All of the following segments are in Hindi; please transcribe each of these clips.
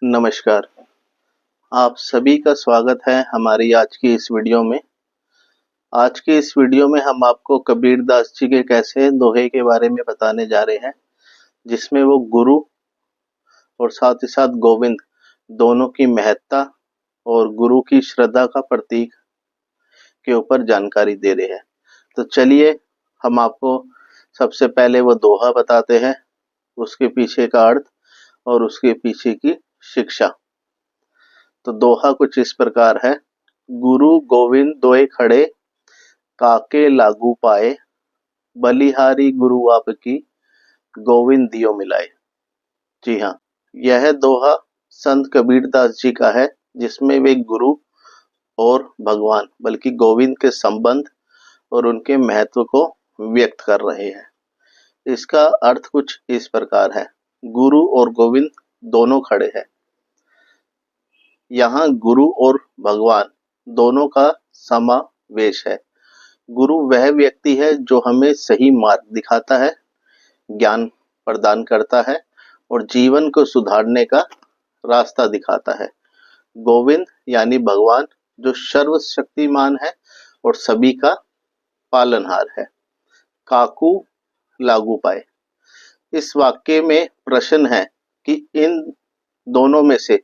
नमस्कार, आप सभी का स्वागत है हमारी आज की इस वीडियो में। आज की इस वीडियो में हम आपको कबीरदास जी के कैसे दोहे के बारे में बताने जा रहे हैं, जिसमें वो गुरु और साथ ही साथ गोविंद दोनों की महत्ता और गुरु की श्रद्धा का प्रतीक के ऊपर जानकारी दे रहे हैं। तो चलिए हम आपको सबसे पहले वो दोहा बताते हैं, उसके पीछे का अर्थ और उसके पीछे की शिक्षा। तो दोहा कुछ इस प्रकार है। गुरु गोविंद दोए खड़े, काके लागू पाए, बलिहारी गुरु आपकी, गोविंद दियो मिलाए। जी हाँ, यह दोहा संत कबीरदास जी का है, जिसमें वे गुरु और भगवान बल्कि गोविंद के संबंध और उनके महत्व को व्यक्त कर रहे हैं। इसका अर्थ कुछ इस प्रकार है। गुरु और गोविंद दोनों खड़े हैं। यहाँ गुरु और भगवान दोनों का समावेश है। गुरु वह व्यक्ति है जो हमें सही मार्ग दिखाता है, ज्ञान प्रदान करता है और जीवन को सुधारने का रास्ता दिखाता है। गोविंद यानी भगवान जो सर्वशक्तिमान है और सभी का पालनहार है। काकू लागू पाए। इस वाक्य में प्रश्न है कि इन दोनों में से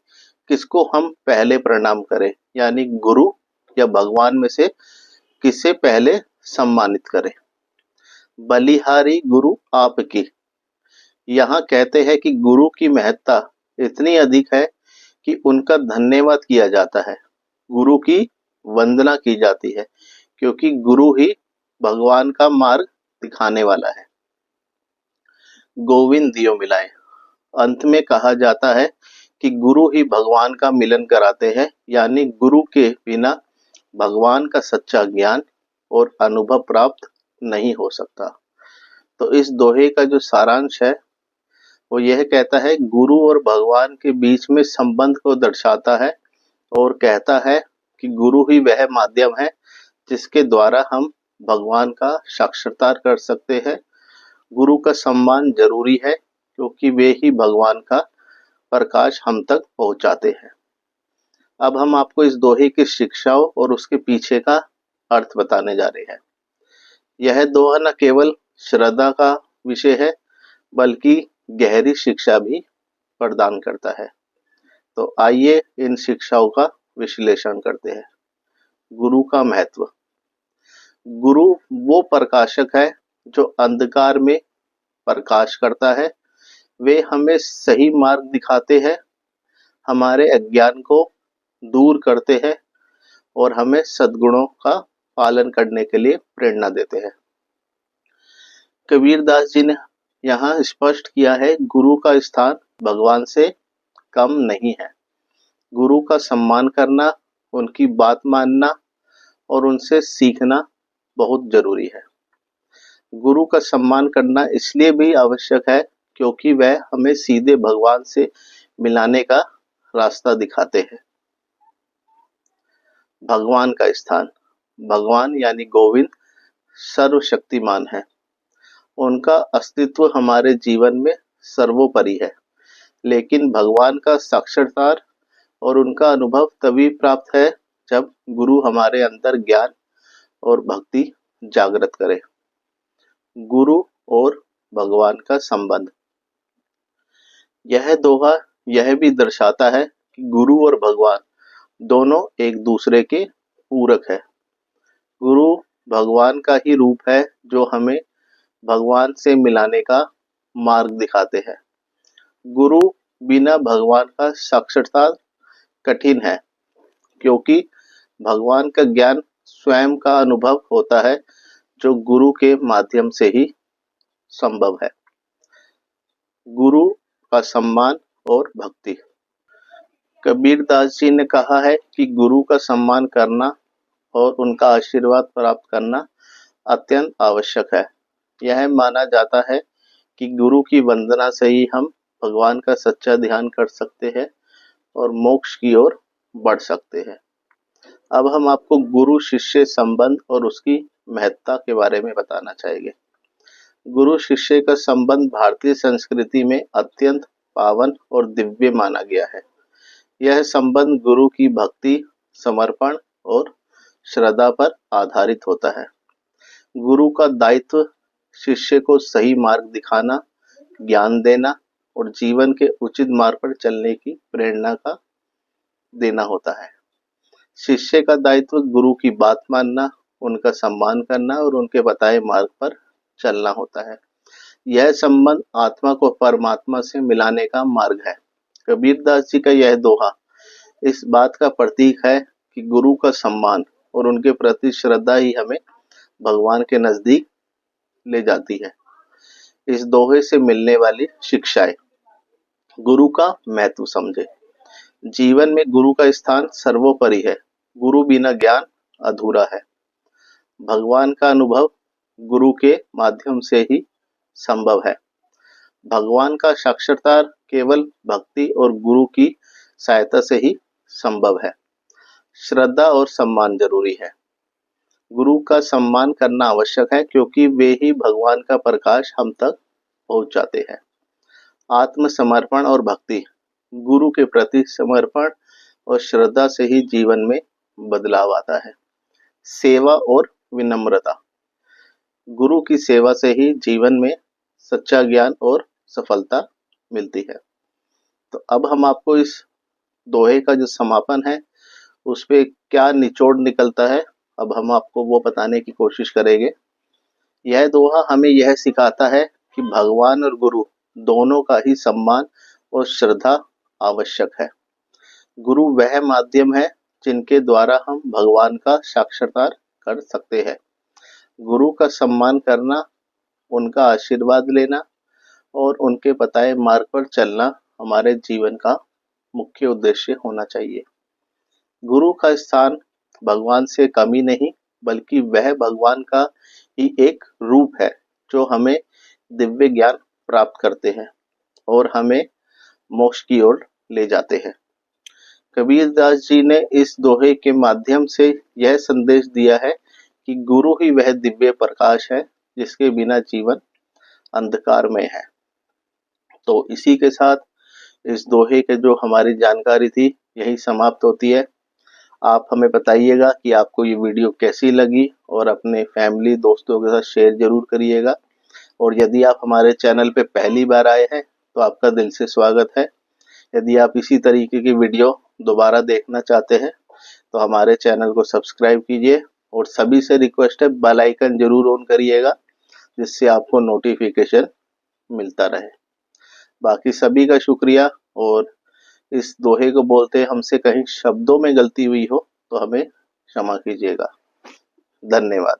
किसको हम पहले प्रणाम करें, यानी गुरु या भगवान में से किसे पहले सम्मानित करें। बलिहारी गुरु आपकी। यहाँ कहते हैं कि गुरु की महत्ता इतनी अधिक है कि उनका धन्यवाद किया जाता है, गुरु की वंदना की जाती है, क्योंकि गुरु ही भगवान का मार्ग दिखाने वाला है। गोविंद दियो मिलाए। अंत में कहा जाता है कि गुरु ही भगवान का मिलन कराते हैं, यानी गुरु के बिना भगवान का सच्चा ज्ञान और अनुभव प्राप्त नहीं हो सकता। तो इस दोहे का जो सारांश है वो यह कहता है, गुरु और भगवान के बीच में संबंध को दर्शाता है और कहता है कि गुरु ही वह माध्यम है जिसके द्वारा हम भगवान का साक्षात्कार कर सकते हैं। गुरु का सम्मान जरूरी है क्योंकि वे ही भगवान का प्रकाश हम तक पहुंचाते हैं। अब हम आपको इस दोहे की शिक्षाओं और उसके पीछे का अर्थ बताने जा रहे हैं। यह दोहा न केवल श्रद्धा का विषय है बल्कि गहरी शिक्षा भी प्रदान करता है। तो आइए इन शिक्षाओं का विश्लेषण करते हैं। गुरु का महत्व। गुरु वो प्रकाशक है जो अंधकार में प्रकाश करता है। वे हमें सही मार्ग दिखाते हैं, हमारे अज्ञान को दूर करते हैं और हमें सद्गुणों का पालन करने के लिए प्रेरणा देते हैं। कबीरदास जी ने यहाँ स्पष्ट किया है, गुरु का स्थान भगवान से कम नहीं है। गुरु का सम्मान करना, उनकी बात मानना और उनसे सीखना बहुत जरूरी है। गुरु का सम्मान करना इसलिए भी आवश्यक है क्योंकि वह हमें सीधे भगवान से मिलाने का रास्ता दिखाते हैं। भगवान का स्थान। भगवान यानी गोविंद सर्वशक्तिमान है। उनका अस्तित्व हमारे जीवन में सर्वोपरि है, लेकिन भगवान का साक्षात्कार और उनका अनुभव तभी प्राप्त है जब गुरु हमारे अंदर ज्ञान और भक्ति जागृत करे। गुरु और भगवान का संबंध। यह दोहा यह भी दर्शाता है कि गुरु और भगवान दोनों एक दूसरे के पूरक है। गुरु भगवान का ही रूप है जो हमें भगवान से मिलाने का मार्ग दिखाते हैं। गुरु बिना भगवान का साक्षात्कार कठिन है क्योंकि भगवान का ज्ञान स्वयं का अनुभव होता है जो गुरु के माध्यम से ही संभव है। गुरु का सम्मान और भक्ति। कबीरदास जी ने कहा है कि गुरु का सम्मान करना और उनका आशीर्वाद प्राप्त करना अत्यंत आवश्यक है। यह माना जाता है कि गुरु की वंदना से ही हम भगवान का सच्चा ध्यान कर सकते हैं और मोक्ष की ओर बढ़ सकते हैं। अब हम आपको गुरु शिष्य संबंध और उसकी महत्ता के बारे में बताना चाहेंगे। गुरु शिष्य का संबंध भारतीय संस्कृति में अत्यंत पावन और दिव्य माना गया है। यह संबंध गुरु की भक्ति, समर्पण और श्रद्धा पर आधारित होता है। गुरु का दायित्व शिष्य को सही मार्ग दिखाना, ज्ञान देना और जीवन के उचित मार्ग पर चलने की प्रेरणा का देना होता है। शिष्य का दायित्व गुरु की बात मानना, उनका सम्मान करना और उनके बताए मार्ग पर चलना होता है। यह संबंध आत्मा को परमात्मा से मिलाने का मार्ग है। कबीरदास जी का यह दोहा इस बात का प्रतीक है कि गुरु का सम्मान और उनके प्रति श्रद्धा ही हमें भगवान के नजदीक ले जाती है। इस दोहे से मिलने वाली शिक्षाएं। गुरु का महत्व समझे। जीवन में गुरु का स्थान सर्वोपरि है। गुरु बिना ज्ञान अधूरा है। भगवान का अनुभव गुरु के माध्यम से ही संभव है। भगवान का साक्षात्कार केवल भक्ति और गुरु की सहायता से ही संभव है। श्रद्धा और सम्मान जरूरी है। गुरु का सम्मान करना आवश्यक है क्योंकि वे ही भगवान का प्रकाश हम तक पहुंचाते हैं। आत्मसमर्पण और भक्ति। गुरु के प्रति समर्पण और श्रद्धा से ही जीवन में बदलाव आता है। सेवा और विनम्रता। गुरु की सेवा से ही जीवन में सच्चा ज्ञान और सफलता मिलती है। तो अब हम आपको इस दोहे का जो समापन है उस पे क्या निचोड़ निकलता है, अब हम आपको वो बताने की कोशिश करेंगे। यह दोहा हमें यह सिखाता है कि भगवान और गुरु दोनों का ही सम्मान और श्रद्धा आवश्यक है। गुरु वह माध्यम है जिनके द्वारा हम भगवान का साक्षात्कार कर सकते हैं। गुरु का सम्मान करना, उनका आशीर्वाद लेना और उनके बताए मार्ग पर चलना हमारे जीवन का मुख्य उद्देश्य होना चाहिए। गुरु का स्थान भगवान से कमी नहीं बल्कि वह भगवान का ही एक रूप है जो हमें दिव्य ज्ञान प्राप्त करते हैं और हमें मोक्ष की ओर ले जाते हैं। कबीरदास जी ने इस दोहे के माध्यम से यह संदेश दिया है कि गुरु ही वह दिव्य प्रकाश है जिसके बिना जीवन अंधकार में है। तो इसी के साथ इस दोहे के जो हमारी जानकारी थी यही समाप्त होती है। आप हमें बताइएगा कि आपको ये वीडियो कैसी लगी और अपने फैमिली दोस्तों के साथ शेयर जरूर करिएगा। और यदि आप हमारे चैनल पे पहली बार आए हैं तो आपका दिल से स्वागत है। यदि आप इसी तरीके की वीडियो दोबारा देखना चाहते हैं तो हमारे चैनल को सब्सक्राइब कीजिए और सभी से रिक्वेस्ट है बेल आइकन जरूर ऑन करिएगा जिससे आपको नोटिफिकेशन मिलता रहे। बाकी सभी का शुक्रिया। और इस दोहे को बोलते हमसे कहीं शब्दों में गलती हुई हो तो हमें क्षमा कीजिएगा। धन्यवाद।